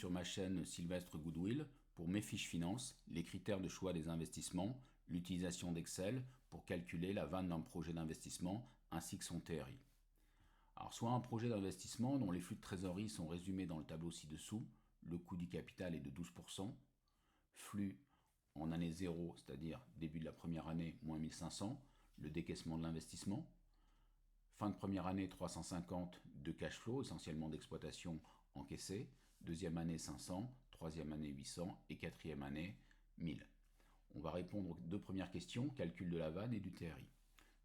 sur ma chaîne Sylvestre Goodwill pour mes fiches finances, les critères de choix des investissements, l'utilisation d'Excel pour calculer la vanne d'un projet d'investissement ainsi que son TRI. Alors, soit un projet d'investissement dont les flux de trésorerie sont résumés dans le tableau ci-dessous, le coût du capital est de 12%, flux en année 0, c'est-à-dire début de la première année, moins 1500, le décaissement de l'investissement, fin de première année 350 de cash flow, essentiellement d'exploitation encaissée, deuxième année 500, troisième année 800 et quatrième année 1000. On va répondre aux deux premières questions, calcul de la vanne et du TRI.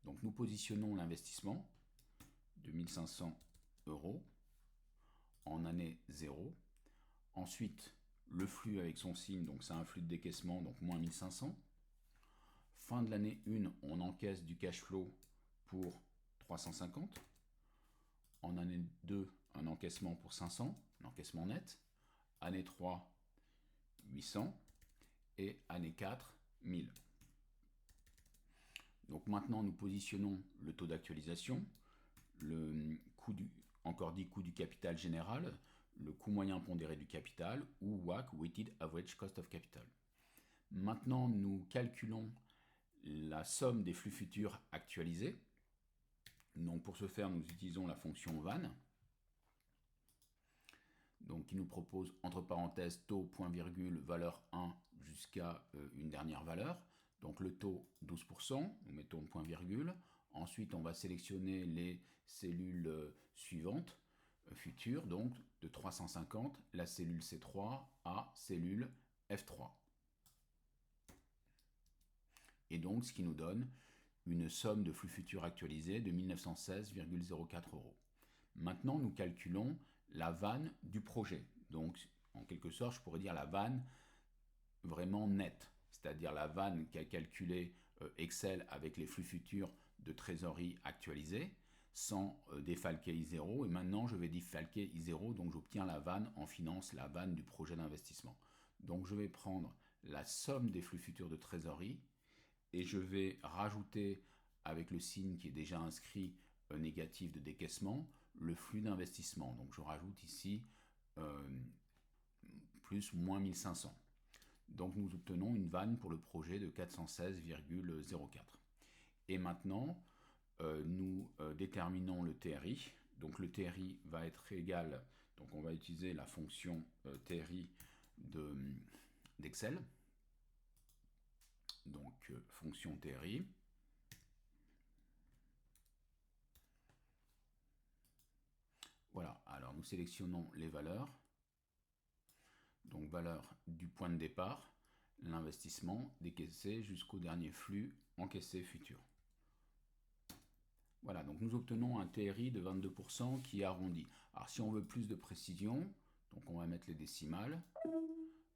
Donc nous positionnons l'investissement de 1500 € en année 0. Ensuite, le flux avec son signe, donc c'est un flux de décaissement, donc moins 1500. Fin de l'année 1, on encaisse du cash flow pour 350. En année 2, un encaissement pour 500, un encaissement net. Année 3, 800. Et année 4, 1000. Donc maintenant, nous positionnons le taux d'actualisation, le coût coût du capital général, le coût moyen pondéré du capital, ou WACC, Weighted Average Cost of Capital. Maintenant, nous calculons la somme des flux futurs actualisés. Donc pour ce faire, nous utilisons la fonction vanne, donc qui nous propose entre parenthèses taux, point virgule, valeur 1 jusqu'à une dernière valeur. Donc le taux 12%, nous mettons point virgule. Ensuite, on va sélectionner les cellules suivantes, futures, donc de 350, la cellule C3 à cellule F3. Et donc, ce qui nous donne une somme de flux futurs actualisés de 1916,04 €. Maintenant, nous calculons la vanne du projet. Donc, en quelque sorte, je pourrais dire la vanne vraiment nette, c'est-à-dire la vanne qu'a calculé Excel avec les flux futurs de trésorerie actualisés, sans défalquer I0. Et maintenant, je vais défalquer I0, donc j'obtiens la vanne en finance, la vanne du projet d'investissement. Donc, je vais prendre la somme des flux futurs de trésorerie et je vais rajouter, avec le signe qui est déjà inscrit négatif de décaissement, le flux d'investissement. Donc je rajoute ici plus moins 1500. Donc nous obtenons une vanne pour le projet de 416,04. Et maintenant, nous déterminons le TRI. Donc le TRI va être égal, donc on va utiliser la fonction TRI d'Excel. Donc fonction TRI. Voilà, alors nous sélectionnons les valeurs. Donc valeur du point de départ, l'investissement décaissé jusqu'au dernier flux encaissé futur. Voilà, donc nous obtenons un TRI de 22% qui est arrondi. Alors si on veut plus de précision, donc on va mettre les décimales.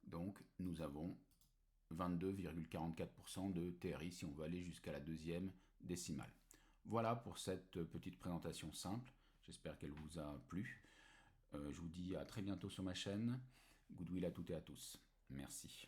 Donc nous avons 22,44% de TRI si on veut aller jusqu'à la deuxième décimale. Voilà pour cette petite présentation simple. J'espère qu'elle vous a plu. Je vous dis à très bientôt sur ma chaîne. Goodwill à toutes et à tous. Merci.